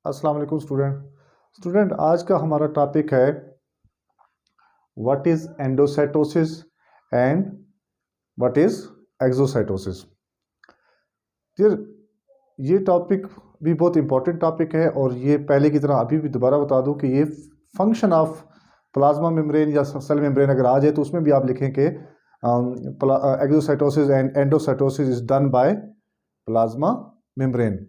अस्सलाम वालेकुम स्टूडेंट आज का हमारा टॉपिक है what is endocytosis and what is exocytosis. फिर ये टॉपिक भी बहुत इंपॉर्टेंट टॉपिक है और ये पहले की तरह अभी भी दोबारा बता दूं कि ये फंक्शन ऑफ प्लाज्मा मेम्ब्रेन या सेल मेम्ब्रेन अगर आ जाए तो उसमें भी आप लिखें कि exocytosis and endocytosis is done by plasma membrane.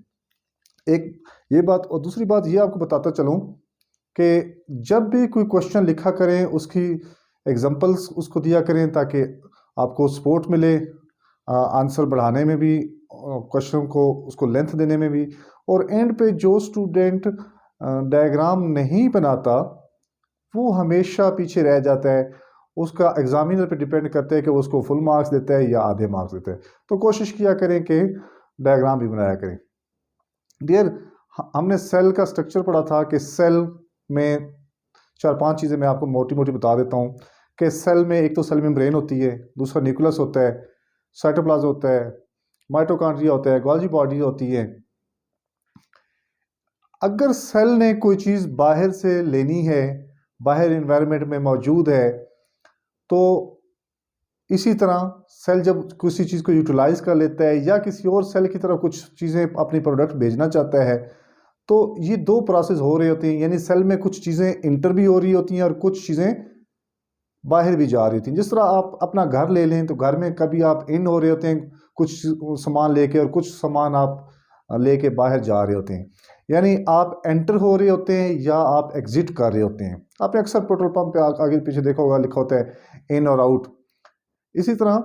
एक ये बात, और दूसरी बात ये आपको बताता चलूं कि जब भी कोई क्वेश्चन लिखा करें उसकी एग्जांपल्स उसको दिया करें ताकि आपको सपोर्ट मिले आंसर बढ़ाने में भी, क्वेश्चन को उसको लेंथ देने में भी। और एंड पे जो स्टूडेंट डायग्राम नहीं बनाता वो हमेशा पीछे रह जाता है। उसका एग्जामिनर पे डिपेंड करता है कि वो उसको फुल मार्क्स देता है या आधे मार्क्स देता है। तो कोशिश किया करें कि डायग्राम भी बनाया करें। डियर, हमने सेल का स्ट्रक्चर पढ़ा था कि सेल में 4-5 चीज़ें मैं आपको मोटी मोटी बता देता हूँ कि सेल में एक तो सेल मेम्ब्रेन होती है, दूसरा न्यूक्लियस होता है, साइटोप्लाज्म होता है, माइटोकॉन्ड्रिया होता है, गोल्गी बॉडी होती है। अगर सेल ने कोई चीज़ बाहर से लेनी है, बाहर इन्वायरमेंट में मौजूद है, तो इसी तरह सेल जब किसी चीज़ को यूटिलाइज कर लेता है या किसी और सेल की तरफ कुछ चीज़ें अपनी प्रोडक्ट भेजना चाहता है, तो ये दो प्रोसेस हो रही होती हैं। यानी सेल में कुछ चीज़ें इंटर भी हो रही होती हैं और कुछ चीज़ें बाहर भी जा रही होती हैं। जिस तरह आप अपना घर ले लें तो घर में कभी आप इन हो रहे होते हैं कुछ सामान लेके और कुछ सामान आप लेके बाहर जा रहे होते हैं। यानी आप एंटर हो रहे होते हैं या आप एग्जिट कर रहे होते हैं। आपने अक्सर पेट्रोल पंप पे आगे पीछे देखा होगा, लिखा होता है इन और आउट। इसी तरह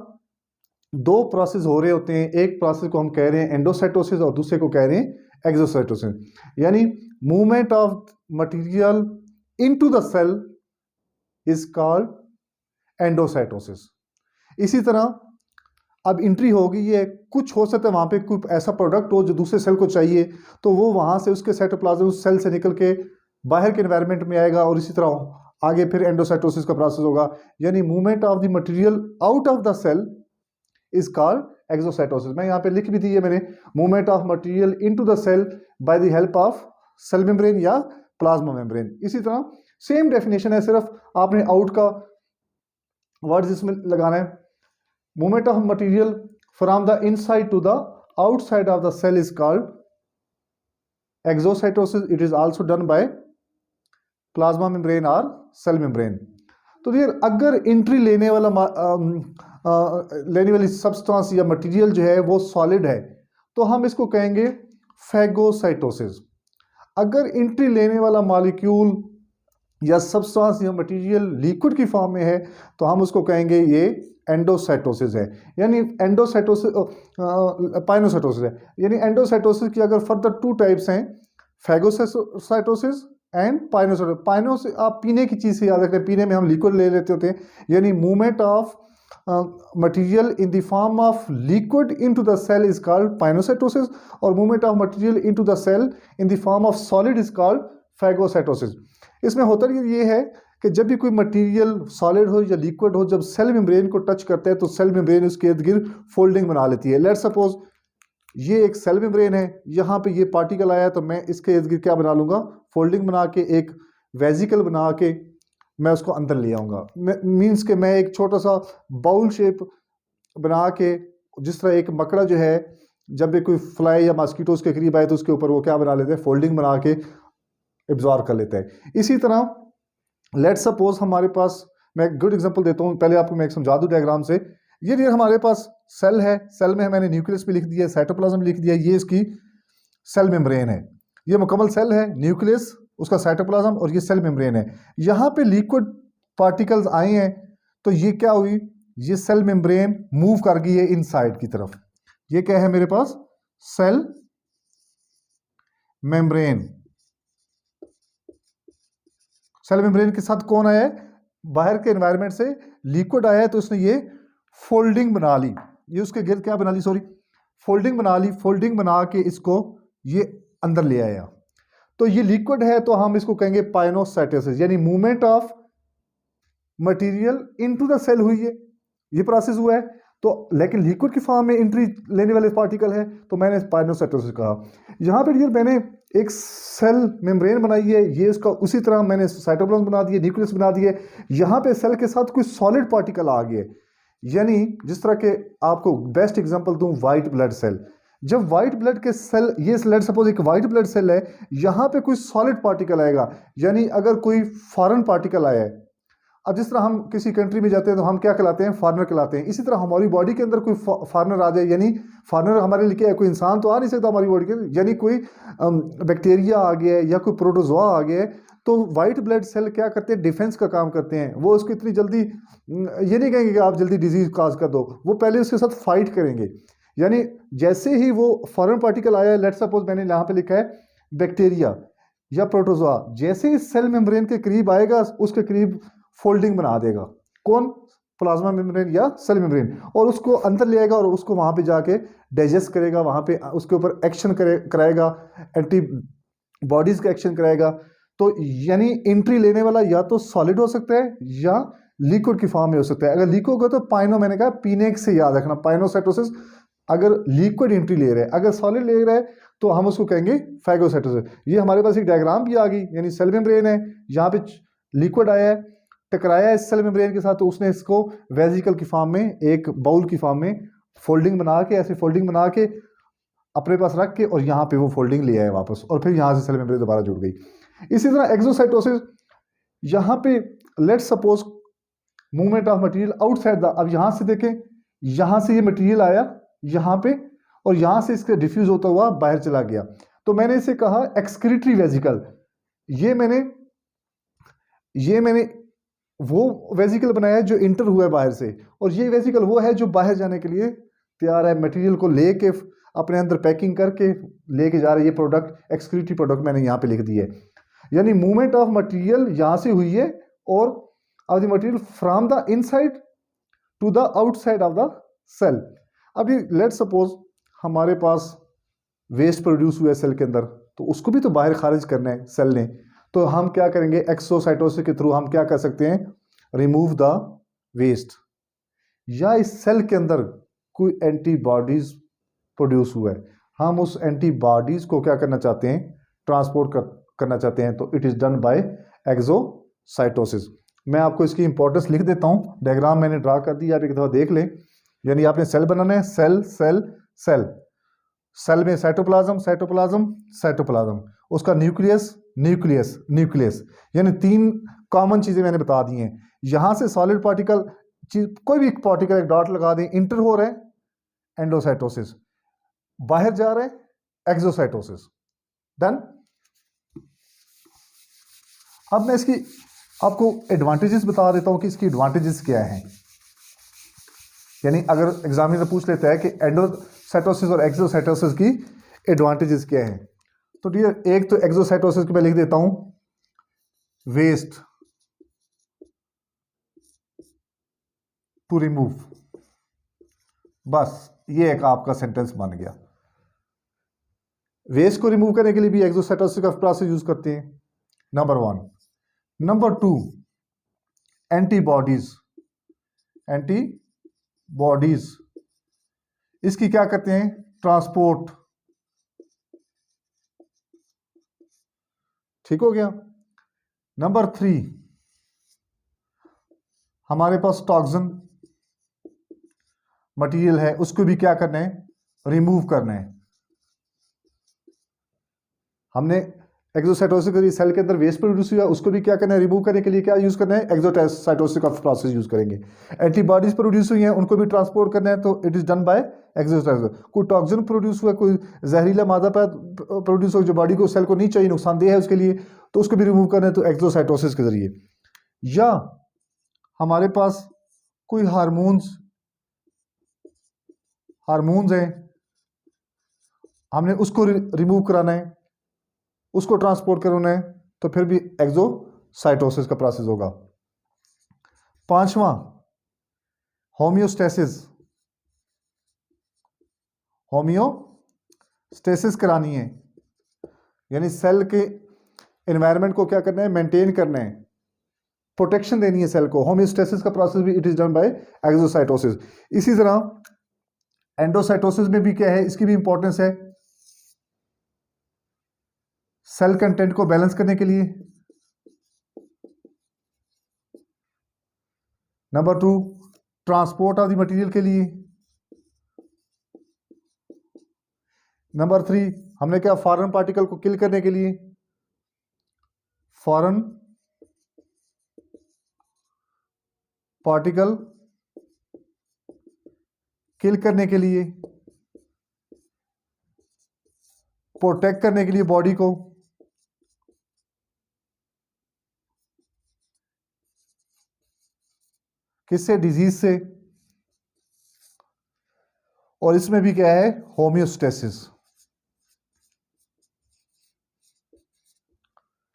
दो प्रोसेस हो रहे होते हैं। एक प्रोसेस को हम कह रहे हैं एंडोसाइटोसिस और दूसरे को कह रहे हैं एक्सोसाइटोसिस। यानी movement of material into the cell is called endocytosis. इसी तरह अब एंट्री होगी, ये कुछ हो सकता है वहां पे कोई ऐसा प्रोडक्ट हो जो दूसरे सेल को चाहिए, तो वो वहां से उसके साइटोप्लाज्म उस सेल से निकल के बाहर के एनवायरनमेंट में आएगा और इसी तरह आगे फिर एंडोसाइटोसिस का प्रोसेस होगा। यानी movement of the material out of the cell is called exocytosis. मैं यहाँ पे लिख भी दी है मैंने, movement of material into the cell by the help of cell membrane या प्लाज्मा मेम्ब्रेन। इसी तरह सेम डेफिनेशन है, सिर्फ आपने आउट का वर्ड इसमें लगाना है। Movement of material from the inside to the outside of the cell is called exocytosis. It is also done by plasma membrane और सेल मेम्ब्रेन। तो यार अगर एंट्री लेने वाली सब्सटेंस या मटेरियल जो है वो सॉलिड है तो हम इसको कहेंगे फैगोसाइटोसिस। अगर एंट्री लेने वाला मॉलिक्यूल या सब्सटेंस या मटेरियल लिक्विड की फॉर्म में है तो हम उसको कहेंगे ये एंडोसाइटोसिस है। यानी एंडोसाइटोसिस पाइनोसाइटोसिस है। यानी एंडोसाइटोसिस की अगर फर्दर 2 टाइप्स हैं, फैगोसाइटोसिस एंड पाइनोसाइटोसिस। पाइनो से आप पीने की चीज़ से याद रखते हैं, पीने में हम लिक्विड ले लेते होते हैं। यानी movement of material in the form of liquid into the cell is called pinocytosis और movement of material into the cell in the form of solid is called phagocytosis. इसमें होता ये है कि जब भी कोई मटेरियल सॉलिड हो या लिक्विड हो, जब सेल मेम्ब्रेन को टच करता है तो सेल मेम्ब्रेन उसके इर्द गिर्द फोल्डिंग बना लेती है। लेट्स सपोज ये एक सेल मेम्ब्रेन है, यहाँ पे ये पार्टिकल आया तो मैं इसके इर्द गिर्द क्या बना लूँगा, फोल्डिंग बना के एक वेजिकल बना के मैं उसको अंदर ले आऊँगा। मीन्स कि मैं एक छोटा सा बाउल शेप बना के, जिस तरह एक मकड़ा जो है जब भी कोई फ्लाई या मॉस्किटोज के करीब आए तो उसके ऊपर वो क्या बना लेते हैं, फोल्डिंग बना के एब्जॉर्ब कर लेता है। इसी तरह लेट्स सपोज हमारे पास, मैं गुड एग्जांपल देता हूँ, पहले आपको मैं एक समझा दूँ डायग्राम से। ये हमारे पास सेल है, सेल में मैंने न्यूक्लियस भी लिख दिया, साइटोप्लाज्म लिख दिया, ये इसकी सेल मेम्ब्रेन है। ये मुकम्मल सेल है, न्यूक्लियस, उसका साइटोप्लाज्म और ये सेल मेम्ब्रेन है। यहाँ पे लिक्विड पार्टिकल्स आए हैं तो ये क्या हुई, ये सेल मेम्ब्रेन मूव कर गई है इनसाइड की तरफ। ये क्या है मेरे पास, सेल मेम्ब्रेन। सेल मेम्ब्रेन के साथ कौन आया है, बाहर के एनवायरनमेंट से लिक्विड आया है तो उसने ये फोल्डिंग बना ली, ये उसके गिर्द क्या बना ली, सॉरी फोल्डिंग बना ली। फोल्डिंग बना के इसको ये अंदर ले आया तो ये लिक्विड है तो हम इसको कहेंगे पाइनोसाइटोसिस। यानी movement of material into the cell हुई है, ये प्रोसेस हुआ है। तो लेकिन लिक्विड की फॉर्म में एंट्री लेने वाले पार्टिकल है तो मैंने पाइनोसाइटोसिस कहा। यहाँ पे डियर मैंने एक सेल मेम्ब्रेन बनाई है, ये उसका उसी तरह मैंने साइटोप्लाज्म बना दिए, न्यूक्लियस बना दिए। यहाँ पे सेल के साथ कोई सॉलिड पार्टिकल आ गए, यानी जिस तरह के आपको बेस्ट एग्जांपल दूं, वाइट ब्लड सेल। जब वाइट ब्लड के सेल, ये लेट सपोज एक वाइट ब्लड सेल है, यहाँ पे कोई सॉलिड पार्टिकल आएगा, यानी अगर कोई फॉरेन पार्टिकल आया है। अब जिस तरह हम किसी कंट्री में जाते हैं तो हम क्या कहलाते हैं, फॉरेनर कहलाते हैं। इसी तरह हमारी बॉडी के अंदर कोई फॉरेनर आ जाए, यानी फॉरेनर हमारे लिए क्या है, कोई इंसान तो आ नहीं सकता हमारी बॉडी के अंदर, यानी कोई बैक्टीरिया आ गया है या कोई प्रोटोजोआ आ गया है, तो वाइट ब्लड सेल क्या करते हैं, डिफेंस का काम करते हैं। वो उसको इतनी जल्दी ये नहीं कहेंगे कि आप जल्दी डिजीज काज कर दो, वो पहले उसके साथ फाइट करेंगे। यानी जैसे ही वो फॉरेन पार्टिकल आया, लेट सपोज मैंने यहाँ पे लिखा है बैक्टीरिया या प्रोटोजोआ, जैसे ही सेल मेम्ब्रेन के करीब आएगा उसके करीब फोल्डिंग बना देगा। कौन, प्लाज्मा मेम्ब्रेन या सेल मेम्ब्रेन, और उसको अंदर ले आएगा और उसको वहां पे जाके डाइजेस्ट करेगा, वहां पे उसके ऊपर एक्शन कराएगा, एंटी बॉडीज का एक्शन कराएगा। तो यानी एंट्री लेने वाला या तो सॉलिड हो सकता है या लिक्विड की फॉर्म में हो सकता है। अगर लिक्विड होगा तो पाइनो, मैंने कहा पीने से याद रखना, पाइनोसाइटोसिस अगर लिक्विड एंट्री ले रहे हैं, अगर सॉलिड ले रहा है तो हम उसको कहेंगे फैगोसाइटोसिस। ये हमारे पास एक डायग्राम भी आ गई, यानी सेल मेम्ब्रेन है, यहाँ पे लिक्विड आया है, टकराया इस सेल मेम्ब्रेन के साथ, तो उसने इसको वेजिकल की फॉर्म में, एक बाउल की फॉर्म में फोल्डिंग बना के, ऐसे फोल्डिंग बना के अपने पास रख के, और यहाँ पे वो फोल्डिंग ले आए वापस, और फिर यहाँ से सेल मेम्ब्रेन दोबारा जुड़ गई। इसी तरह एक्सोसाइटोसिस, यहाँ पे let suppose movement of material outside the, अब यहाँ से देखें, यहाँ से ये मटेरियल आया यहाँ पे, और यहाँ से इसका डिफ्यूज होता हुआ बाहर चला गया, तो मैंने इसे कहा एक्सक्रीटरी वेजिकल। ये मैंने वो वेजिकल बनाया है जो इंटर हुआ है बाहर से, और ये वेजिकल वो है जो बाहर जाने के लिए तैयार है, मटेरियल को लेके अपने अंदर पैकिंग करके लेके जा रहा है। ये प्रोडक्ट एक्सक्रीटरी प्रोडक्ट मैंने यहाँ पे लिख दी है, यानी मूवमेंट ऑफ मटेरियल यहाँ से हुई है, और of the material from the inside to the outside of the cell. अभी लेट सपोज हमारे पास वेस्ट प्रोड्यूस हुआ है सेल के अंदर, तो उसको भी तो बाहर खारिज करना है सेल ने, तो हम क्या करेंगे, एक्सोसाइटोसिस के थ्रू हम क्या कर सकते हैं, रिमूव द वेस्ट। या इस सेल के अंदर कोई एंटीबॉडीज प्रोड्यूस हुआ है, हम उस एंटीबॉडीज को क्या करना चाहते हैं, ट्रांसपोर्ट करना चाहते हैं, तो it is done by exocytosis. मैं आपको इसकी इंपॉर्टेंस लिख देता हूं, डायग्राम मैंने ड्रा कर दी, आप एक दफा देख लें। यानी आपने सेल बनाना है, सेल सेल सेल, सेल में साइटोप्लाज्म साइटोप्लाज्म साइटोप्लाज्म, उसका न्यूक्लियस न्यूक्लियस न्यूक्लियस, यानी 3 कॉमन चीजें मैंने बता दी हैं। यहां से सॉलिड पार्टिकल चीज, कोई भी पार्टिकल एक डॉट लगा दें, इंटर हो रहा है एंडोसाइटोसिस, बाहर जा रहा है एक्सोसाइटोसिस, डन। अब मैं इसकी आपको एडवांटेजेस बता देता हूं कि इसकी एडवांटेजेस क्या हैं। यानी अगर एग्जामिनर पूछ लेता है कि एंडोसाइटोसिस और एक्सोसाइटोसिस की एडवांटेजेस क्या हैं, तो डियर एक तो एक्सोसाइटोसिस की मैं लिख देता हूं, वेस्ट टू रिमूव, बस ये एक आपका सेंटेंस बन गया। वेस्ट को रिमूव करने के लिए भी एक्सोसाइटोसिस का प्रोसेस यूज करते हैं, नंबर 1। नंबर 2, एंटीबॉडीज, एंटीबॉडीज इसकी क्या करते हैं, ट्रांसपोर्ट, ठीक हो गया। नंबर 3, हमारे पास टॉक्सिन मटेरियल है, उसको भी क्या करना है, रिमूव करना है। हमने एक्सोसाइटोसिस के लिए सेल के अंदर वेस्ट प्रोड्यूस हुआ, उसको भी क्या करना है, रिमूव करने के लिए क्या यूज करना है, एक्सोसाइटोसिस का प्रोसेस यूज करेंगे। एंटीबॉडीज प्रोड्यूस हुई हैं, उनको भी ट्रांसपोर्ट करना है, तो it is done by exocytosis. कोई टॉक्सिन प्रोड्यूस हुआ, कोई जहरीला मादा प्रोड्यूस हो जो बॉडी को, सेल को नहीं चाहिए, नुकसानदेह है उसके लिए, तो उसको भी रिमूव करना है, तो एक्सोसाइटोसिस के जरिए। या हमारे पास कोई हार्मोन्स हैं, हमने उसको रिमूव कराना है, उसको ट्रांसपोर्ट करना है, तो फिर भी एक्सोसाइटोसिस का प्रोसेस होगा। 5वां, होमियोस्टेसिस, होमियोस्टेसिस करानी है, यानी सेल के एनवायरनमेंट को क्या करना है, मेंटेन करना है, प्रोटेक्शन देनी है सेल को। होमियोस्टेसिस का प्रोसेस भी it is done by exocytosis. इसी तरह एंडोसाइटोसिस में भी क्या है, इसकी भी इंपॉर्टेंस है। सेल कंटेंट को बैलेंस करने के लिए। Number 2, transport of the material के लिए। नंबर 3, हमने क्या, फॉरेन पार्टिकल को किल करने के लिए, फॉरेन पार्टिकल किल करने के लिए, प्रोटेक्ट करने के लिए बॉडी को, किससे, डिजीज से। और इसमें भी क्या है, होम्योस्टेसिस।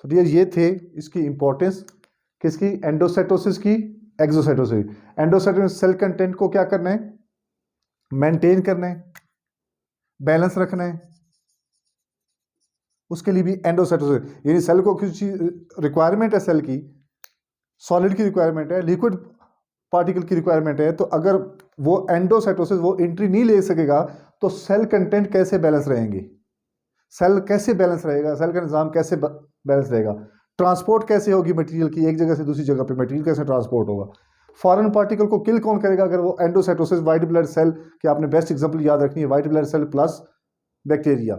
तो डियर ये थे इसकी इंपॉर्टेंस, किसकी, एंडोसाइटोसिस की, एक्सोसाइटोसिस। एंडोसाइटोसिस सेल कंटेंट को क्या करना है, मेंटेन करना है, बैलेंस रखना है, उसके लिए भी एंडोसाइटोसिस, यानी सेल को किसी रिक्वायरमेंट है, सेल की सॉलिड की रिक्वायरमेंट है, लिक्विड पार्टिकल की रिक्वायरमेंट है, तो अगर वो एंडोसाइटोसिस वो एंट्री नहीं ले सकेगा तो सेल कंटेंट कैसे बैलेंस रहेंगे, सेल कैसे बैलेंस रहेगा, सेल का निज़ाम कैसे बैलेंस रहेगा, ट्रांसपोर्ट कैसे होगी मटेरियल की, एक जगह से दूसरी जगह पे मटेरियल कैसे ट्रांसपोर्ट होगा, फॉरेन पार्टिकल को किल कौन करेगा, अगर वो एंडोसाइटोसिस, वाइट ब्लड सेल की आपने बेस्ट एग्जांपल याद रखनी है, white blood cell plus bacteria.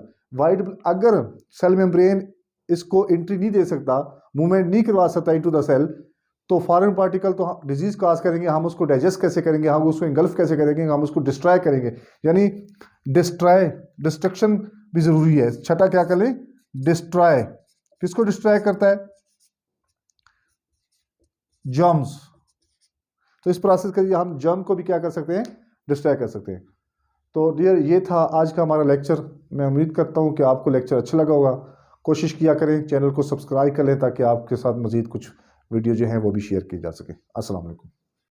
अगर सेल मेम्ब्रेन इसको एंट्री नहीं दे सकता, मूवमेंट नहीं करवा सकता इनटू द सेल, तो फॉरेन पार्टिकल तो डिजीज काज करेंगे, हम उसको डाइजेस्ट कैसे करेंगे, हम उसको इंगल्फ कैसे करेंगे, हम उसको डिस्ट्रॉय करेंगे, यानी डिस्ट्रक्शन भी जरूरी है। छठा क्या कर लें, डिस्ट्रॉय, किसको डिस्ट्रॉय करता है, जर्म्स। तो इस प्रोसेस के लिए हम जर्म को भी क्या कर सकते हैं, डिस्ट्रॉय कर सकते हैं। तो डियर ये था आज का हमारा लेक्चर। मैं उम्मीद करता हूँ कि आपको लेक्चर अच्छा लगा होगा। कोशिश किया करें चैनल को सब्सक्राइब कर लें ताकि आपके साथ मज़ीद कुछ वीडियो जो हैं वो भी शेयर की जा सके। अस्सलाम वालेकुम।